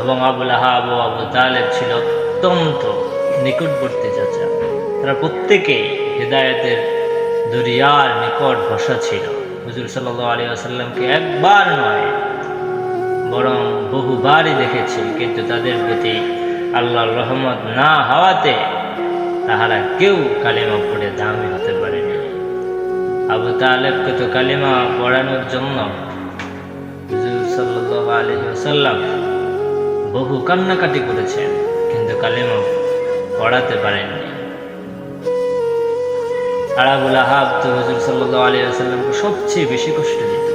এবং আবুল আহাব ও আবু তালেব ছিল অত্যন্ত নিকটবর্তী চাচা। তারা প্রত্যেকেই হেদায়েতের দরিয়ার নিকট বসা ছিল। হুজুর সাল্লাল্লাহু আলাইহি ওয়াসাল্লামকে একবার নয় বরং বহুবারই দেখেছি, কিন্তু তাদের প্রতি আল্লাহর রহমত না হওয়াতে তাহারা কেউ কালিমা পড়ে দামি হতে পারেনি। আবু তালেবকে তো কালিমা পড়ানোর জন্য হুজুর সাল্লাল্লাহু আলাইহি ওয়াসাল্লাম বহু কান্নাকাটি করেছেন, কিন্তু কালিমা পড়াতে পারেননি। আর আবুল আহাব তো হুজুর সাল্লাল্লাহু আলাইহি ওয়াসাল্লামকে সবচেয়ে বেশি কষ্ট দিত।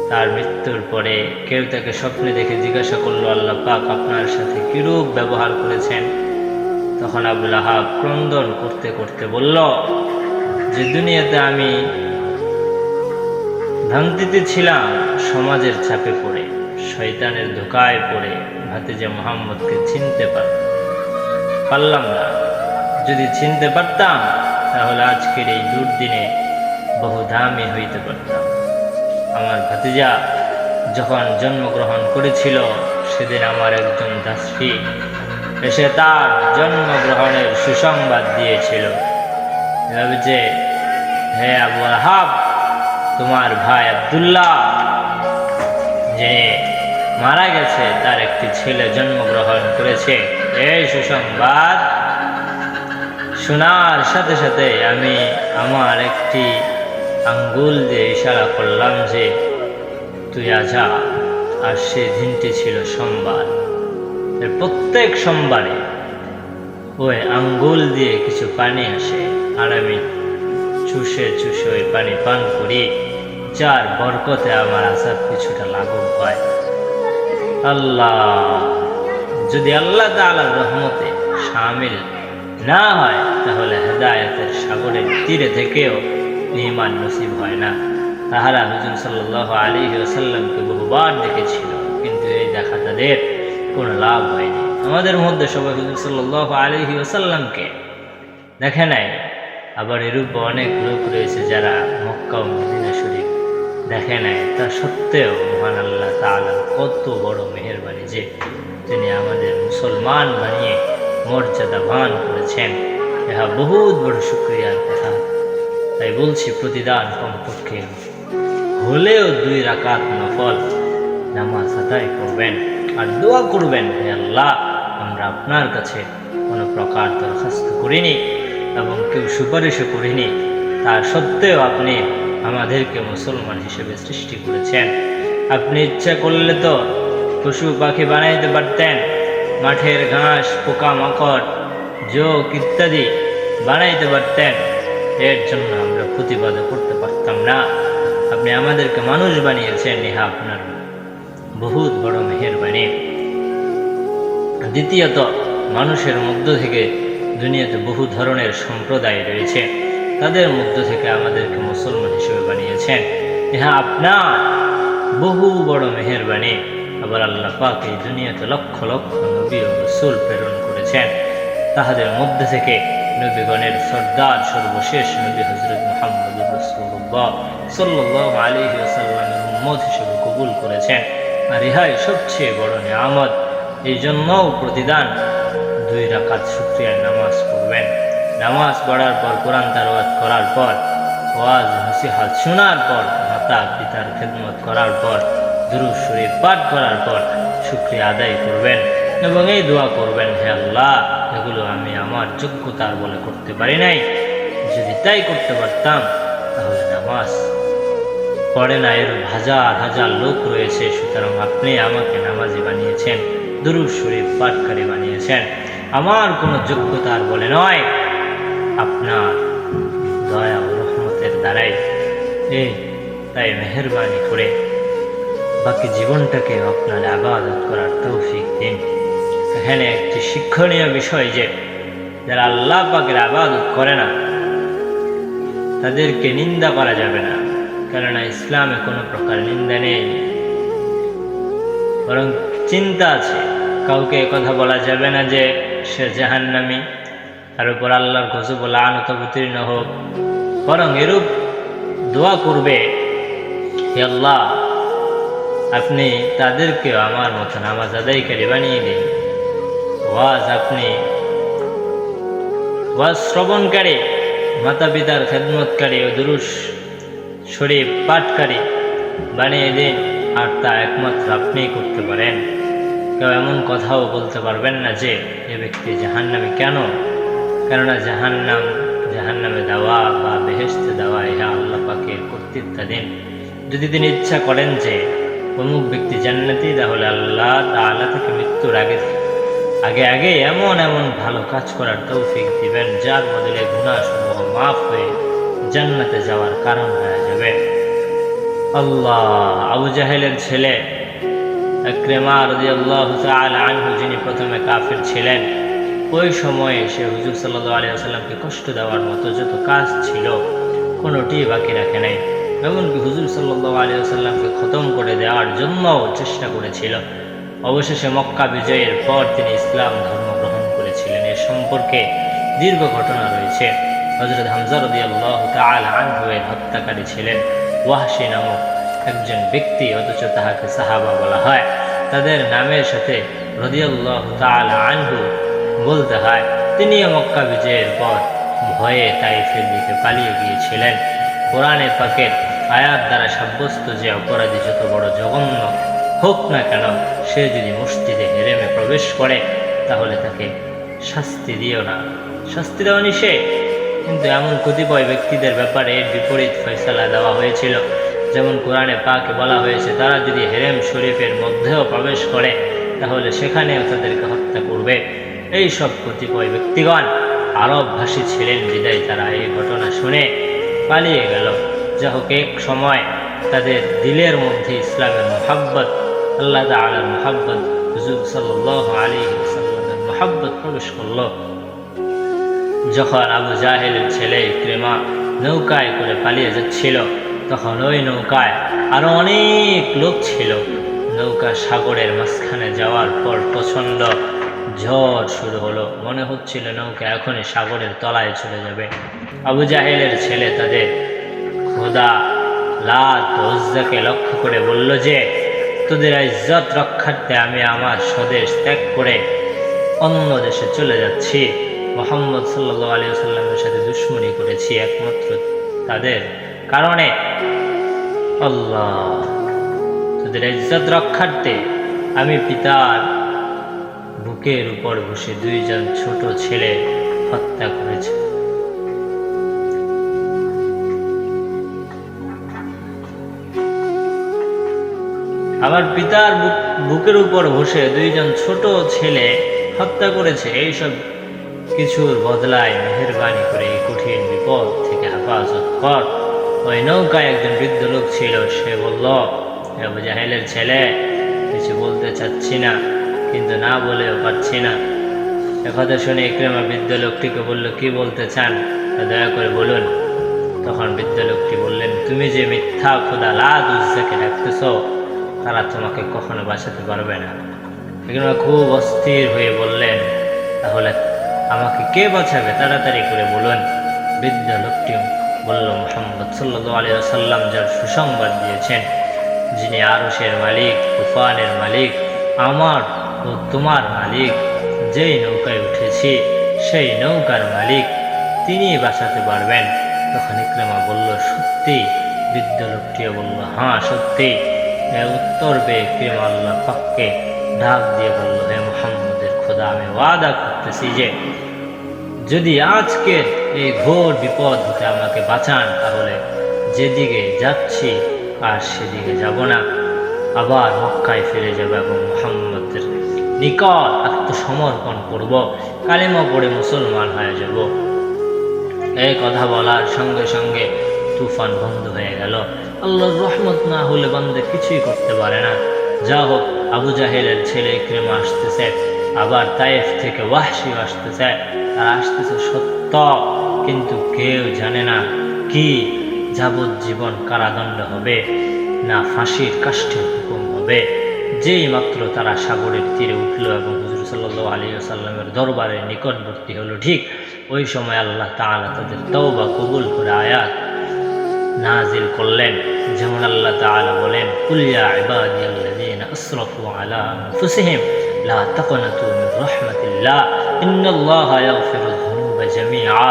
তার মৃত্যুর পরে কেউ তাকে স্বপ্নে দেখে জিজ্ঞাসা করলো, আল্লাহ পাক আপনার সাথে কিরূপ ব্যবহার করেছেন? তখন আবুল আহাব ক্রন্দন করতে করতে বলল যে দুনিয়াতে আমি ভ্রান্তিতে ছিলাম, সমাজের চাপে পড়ে, শয়তানের ধোকায় পড়ে ভাতিজা মুহাম্মদকে চিনতে পারলাম না। যদি চিনতে পারতাম তাহলে আজকের এই দুর্দিনে বহু দামি হইতে পারতাম। আমার ভাতিজা যখন জন্মগ্রহণ করেছিল সেদিন আমার একজন দাসী এসে তার জন্মগ্রহণের সুসংবাদ দিয়েছিল যে, হে আবু আহাব, তোমার ভাই আব্দুল্লাহ যে মারা গেছে তার একটি ছেলে জন্মগ্রহণ করেছে। এই সুসংবাদ শোনার সাথে সাথে আমি আমার একটি আঙ্গুল দিয়ে ইশারা করলাম যে তুই আজা। আর সে দিনটি ছিল সোমবার। প্রত্যেক সোমবারে ওই আঙ্গুল দিয়ে কিছু পানি আসে, আর আমি চুষে চুষে ওই পানি পান করি, যার বরকতে আমার আযাব কিছুটা লাঘব হয়। যদি আল্লাহ তাআলার রহমতে শামিল না হয় তাহলে হেদায়েতের সাগরের তীরে থেকেও ঈমান নসিব হয় না। তাহারা হুজুর সাল্লাল্লাহু আলাইহি ওয়াসাল্লামকে বহুবার দেখেছিল, কিন্তু এই দেখা তাদের কোনো লাভ হয়নি। আমাদের মধ্যে সবাই হুজুর সাল্লাল্লাহু আলাইহি ওয়াসাল্লামকে দেখে নাই, আবার এরূপ অনেক লোক রয়েছে যারা মক্কা ও মদিনা শরীফ দেখে নাই। তা সত্ত্বেও মহান আল্লাহ তাআলার কত বড় মেহেরবানি যে তিনি আমাদের মুসলমান বানিয়ে মর্যাদাবান করেছেন। ইহা বহুত বড় শুকরিয়ার কথা। তাই বলছি, প্রতিদান কমপক্ষে হলেও 2 রাকাত নফল নামাজ আদায় করবেন আর দোয়া করবেন, হে আল্লাহ, আমরা আপনার কাছে কোনো প্রকার দরখাস্ত করিনি এবং কেউ সুপারিশও করিনি, তার সত্ত্বেও আপনি আমাদেরকে মুসলমান হিসেবে সৃষ্টি করেছেন। আপনি ইচ্ছা করলে তো পশু পাখি বানাইতে পারতেন, মাঠের ঘাস, পোকামাকড়, জোক ইত্যাদি বানাইতে পারতেন। এর জন্য আমরা প্রতিবাদ করতে পারতাম না। আপনি আমাদেরকে মানুষ বানিয়েছেন, ইহা আপনার বহুত বড় মেহেরবানি। দ্বিতীয়ত, মানুষের মধ্য থেকে দুনিয়াতে বহু ধরনের সম্প্রদায় রয়েছে, তাদের মধ্য থেকে আমাদেরকে মুসলমান হিসেবে বানিয়েছেন, ইহা আপনার বহু বড় মেহেরবানি। আবার আল্লাহ পাক এই দুনিয়াতে লক্ষ লক্ষ নবী ও রাসূল প্রেরণ করেছেন, তাহাদের মধ্যে থেকে নবীগণের সর্দার সর্বশেষ নবী হযরত মুহাম্মদুর রাসূলুল্লাহ সাল্লাল্লাহু আলাইহি ওয়াসাল্লামের উম্মত হিসেবে কবুল করেছেন। আর ইহাই সবচেয়ে বড় নিয়ামত। এই জন্যও প্রতিদান 2 রাকাত শুকরিয়ার নামাজ পড়বেন। নামাজ পড়ার পর, কোরআন তেলাওয়াত করার পর, ওয়াজ নসিহত শোনার পর, মাতা পিতার খেদমত করার পর, দুরূদ শরীফ পাঠ করার পর শুকরিয়া আদায় করবেন এবং এই দোয়া করবেন, হে আল্লাহ, এগুলো আমি আমার যোগ্যতার বলে করতে পারি নাই, যদি তাই করতে পারতাম তাহলে নামাজ পড়ে না এর হাজার হাজার লোক রয়েছে, সুতরাং আপনি আমাকে নামাজি বানিয়েছেন, দুরূদ শরীফ পাঠকারী বানিয়েছেন, আমার কোনো যোগ্যতার বলে নয়, আপনার দয়া ও রহমতের দ্বারাই। তাই মেহেরবানি করে বাকি জীবনটাকে আপনার ইবাদত করার তৌফিক দিন। এখানে একটি শিক্ষণীয় বিষয় যে যারা আল্লাহ পাকের ইবাদত করে না তাদেরকে নিন্দা করা যাবে না, কেননা ইসলামে কোনো প্রকার নিন্দা নেই, বরং চিন্তা আছে। কাউকে কথা বলা যাবে না যে সে জাহান্নামী, তার উপর আল্লাহর গজব ও লানত অবতীর্ণ হোক, বরং এরূপ দোয়া করবে, হে আল্লাহ, আপনি তাদেরকেও আমার মতো নামাজ আদায়কারী বানিয়ে দিন। ওয়াজ শ্রবণকারী, মাতা পিতার খেদমতকারী ও দুরূদ শরীফ পাঠকারী বানিয়ে দিন। আর তা একমাত্র আপনিই করতে পারেন। কেউ এমন কথাও বলতে পারবেন না যে এ ব্যক্তি জাহান্নামী। কেন? কেননা জাহান্নামে দেওয়া বা বেহেশতে দেওয়া ইহা আল্লাহ পাকের কর্তৃত্বাধীন। যদি তিনি ইচ্ছা করেন যে অমুক ব্যক্তি জান্নাতি, তাহলে আল্লাহ তাআলা থেকে মৃত্যুর আগে এমন ভালো কাজ করার তৌফিক দিবেন, যার বদলে গুনাহসমূহ মাফ হয়ে জান্নাতে যাওয়ার কারণ হয়ে যাবে। আল্লাহ আবু জাহেলের ছেলে ইকরিমা রাদিয়াল্লাহু তাআলা আনহু, যিনি প্রথমে কাফির ছিলেন, ওই সময়ে সে হুজুর সাল্লাল্লাহু আলাইহি ওয়াসাল্লামকে কষ্ট দেওয়ার মতো যত কাজ ছিল কোনোটি বাকি রাখে নাই। এমনকি হুজুর সাল্লাল্লাহু আলাইহি ওয়াসাল্লামকে খতম করে দেওয়ার জন্যও চেষ্টা করেছিল। অবশেষে মক্কা বিজয়ের পর তিনি ইসলাম ধর্ম গ্রহণ করেছিলেন। এর সম্পর্কে দীর্ঘ ঘটনা রয়েছে। হযরত হামজা রাদিয়াল্লাহু তাআলা আনহু এর হত্যাকারী ছিলেন ওয়াহশী নামক একজন ব্যক্তি, অথচ তাহাকে সাহাবা বলা হয়। তাদের নামের সাথে রাদিয়াল্লাহু তাআলা আনহু বলতে হয়। তিনিও মক্কা বিজয়ের পর ভয়ে তাইফের দিকে পালিয়ে গিয়েছিলেন। কোরআনে পাকের আয়াত দ্বারা সাব্যস্ত যে অপরাধী যত বড় জঘন্য হোক না কেন, সে যদি মসজিদে হেরেমে প্রবেশ করে তাহলে তাকে শাস্তি দিও না। শাস্তি দেওয়া নিষেধ, কিন্তু এমন কতিপয় ব্যক্তিদের ব্যাপারে এর বিপরীত ফয়সালা দেওয়া হয়েছিল। যেমন কোরআনে পাকে বলা হয়েছে, তারা যদি হেরেম শরীফের মধ্যেও প্রবেশ করে তাহলে সেখানেও তাদেরকে হত্যা করবে। এই সব কতিপয় ব্যক্তিগণ আরব ভাষী ছিলেন বিদায় তারা এই ঘটনা শুনে পালিয়ে গেল। যা হোক, এক সময় তাদের দিলের মধ্যে ইসলামের মুহাব্বত, আল্লাহ তাআলার মুহাব্বত, হুজুর সাল্লাল্লাহু আলাইহি ওয়াসাল্লামের মুহাব্বত প্রবেশ করল। যখন আবু জাহেলের ছেলে ইকরিমা নৌকায় করে পালিয়ে যাচ্ছিল, তখন ওই নৌকায় আরো অনেক লোক ছিল। নৌকা সাগরের মাঝখানে যাওয়ার পর প্রচণ্ড ঝড় শুরু হলো। মনে হচ্ছিল নৌকা এখনই সাগরের তলায় চলে যাবে। আবু জাহেলের ছেলে তাদের খোদা লাত ও উজ্জাকে লক্ষ্য করে বলল যে, তোদের ইজ্জত রক্ষার্থে আমি আমার স্বদেশ ত্যাগ করে অন্য দেশে চলে যাচ্ছি। মুহাম্মদ সাল্লাল্লাহু আলাইহি ওয়াসাল্লামের সাথে দুশমনি করেছি একমাত্র তাদের কারণে। আল্লাহ, তোদের ইজ্জত রক্ষার্থে আমি পিতার বুকের উপর বসে দুইজন ছোট ছেলে হত্যা করেছি। আমার পিতার বুকের উপর বসে দুইজন ছোট ছেলে হত্যা করেছে। এইসব কিছুর বদলায় মেহেরবানি করে এই কঠিন বিপদ থেকে হেফাজত কর। ওই নৌকায় একজন বৃদ্ধ লোক ছিল। সে বলল, আবু জাহেলের ছেলে, কিছু বলতে চাচ্ছি না, কিন্তু না বলেও পারছি না। একথা শুনে ইকরিমা বৃদ্ধ লোকটিকে বলল, কি বলতে চান তা দয়া করে বলুন। তখন বৃদ্ধ লোকটি বললেন, তুমি যে মিথ্যা খোদা লাত উজ্জাকে ডাকতেছ, তারা তোমাকে কখনো বাঁচাতে পারবে না। ইকরিমা খুব অস্থির হয়ে বললেন, তাহলে আমাকে কে বাঁচাবে, তাড়াতাড়ি করে বলুন। বৃদ্ধ লোকটি বলল, মুহাম্মদ সাল্লাল্লাহু আলাইহি ওয়াসাল্লাম যার সুসংবাদ দিয়েছেন, যিনি আরশের মালিক, তুফানের মালিক, আমার ও তোমার মালিক, যেই নৌকায় উঠেছি সেই নৌকার মালিক, তিনি বাঁচাতে পারবেন। তখন ইকরিমা বলল, সত্যি? বৃদ্ধ লোকটিও বলল, হ্যাঁ সত্যি। উত্তর পেয়ে ইকরিমা আল্লাহ পাককে ডাক দিয়ে বলল, হে মুহাম্মদের খোদা, আমি ওয়াদা করতেছি যে যদি আজকের এই ঘোর বিপদ হতে আমাকে বাঁচান, তাহলে যেদিকে যাচ্ছি আর সেদিকে যাব না, আবার মক্কায় ফিরে যাব এবং মুহাম্মদের নিকট আত্মসমর্পণ করব, কালিমা পড়ে মুসলমান হয়ে যাব। এই কথা বলার সঙ্গে সঙ্গে তুফান বন্ধ হয়ে গেল। আল্লাহর রহমত না হলে বান্দা কিছুই করতে পারে না। যা হোক, আবু জাহেলের ছেলে ইকরিমা আসতেছে, আবার তায়েফ থেকে ওয়াহশী আসতেছে। তারা আসতেছে সত্য, কিন্তু কেউ জানে না কি যাবজ্জীবন কারাদণ্ড হবে না ফাঁসির কাষ্ঠের হুকুম হবে। যেই মাত্র তারা সাগরের তীরে উঠল এবং হুজুর সাল্লাল্লাহু আলাইহি ওয়াসাল্লামের দরবারের নিকটবর্তী হলো, ঠিক ওই সময় আল্লাহ তাআলা তাদের তওবা কবুল করে আয়াত নাজিল করলেন। যেমন আল্লাহ তাআলা বলেন, কুল ইয়া ইবাদিয়াল্লাযীনা আসরাফু আলা আনফুসিহিম লা তাকনাতু মির রাহমাতিল্লাহ ইন্নাল্লাহা ইয়াগফিরুয যুনুবা জামিআ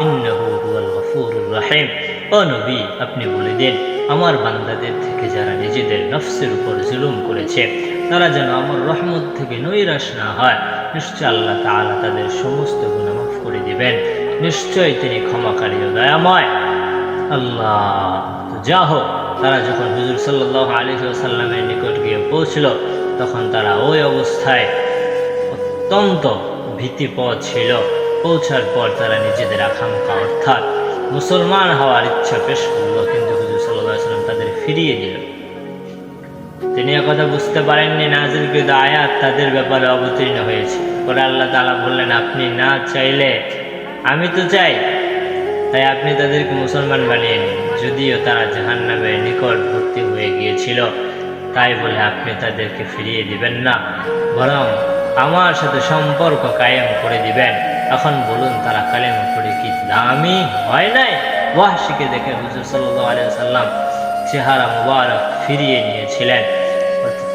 ইন্নাহু হুয়াল গফুরুর রহিম। ও নবী, আপনি বলে দিন, আমার বান্দাদের থেকে যারা নিজেদের নফসের উপর জুলুম করেছে তারা যেন আমার রহমত থেকে নৈরাশ না হয়। নিশ্চয় আল্লাহ তাআলা তাদের সমস্ত গুনাহ মাফ করে দিবেন। নিশ্চয় তিনি ক্ষমাকারী ও দয়াময়। আল্লাহ। তো যা হোক, তারা যখন হুজুর সাল্লাল্লাহু আলাইহি ওয়াসাল্লামের নিকট গিয়ে পৌঁছল, তখন তারা ওই অবস্থায় অত্যন্ত ভীতিপদ ছিল। পৌঁছার পর তারা নিজেদের আকাঙ্ক্ষা অর্থাৎ মুসলমান হওয়ার ইচ্ছা পেশ করল, কিন্তু হুজুর সাল্লাল্লাহু আলাইহি ওয়াসাল্লাম তাদের ফিরিয়ে দিল। তিনি একথা বুঝতে পারেননি নাজিলকৃত আয়াত তাদের ব্যাপারে অবতীর্ণ হয়েছে। পরে আল্লাহ তাআলা বললেন, আপনি না চাইলে আমি তো চাই, তাই আপনি তাদেরকে মুসলমান বানিয়ে নিন। যদিও তারা জাহান্নামের নিকটবর্তী হয়ে গিয়েছিল, তাই বলে আপনি তাদেরকে ফিরিয়ে দিবেন না, বরং আমার সাথে সম্পর্ক কায়েম করে দিবেন। এখন বলুন, তারা কালেমা পড়ে কি দামি হয় নাই? ওয়াহশীকে দেখে হুজুর সাল্লাল্লাহু আলাইহি ওয়াসাল্লাম চেহারা মুবারক ফিরিয়ে নিয়েছিলেন,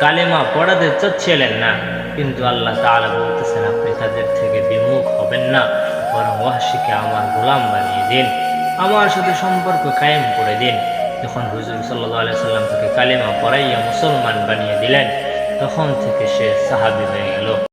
কালেমা পড়াতে চাচ্ছিলেন না। কিন্তু আল্লাহ তাআলা বলতেছেন, আপনি তাদের থেকে বিমুখ হবেন না, বরং ওয়াহশীকে আমার গোলাম বানিয়ে দিন, আমার সাথে সম্পর্ক কায়েম করে দিন। যখন হুজুর সাল্লাল্লাহু আলাইহি ওয়াসাল্লাম তাকে কালেমা পড়াইয়া মুসলমান বানিয়ে দিলেন, তখন থেকে সে সাহাবী হয়ে গেল।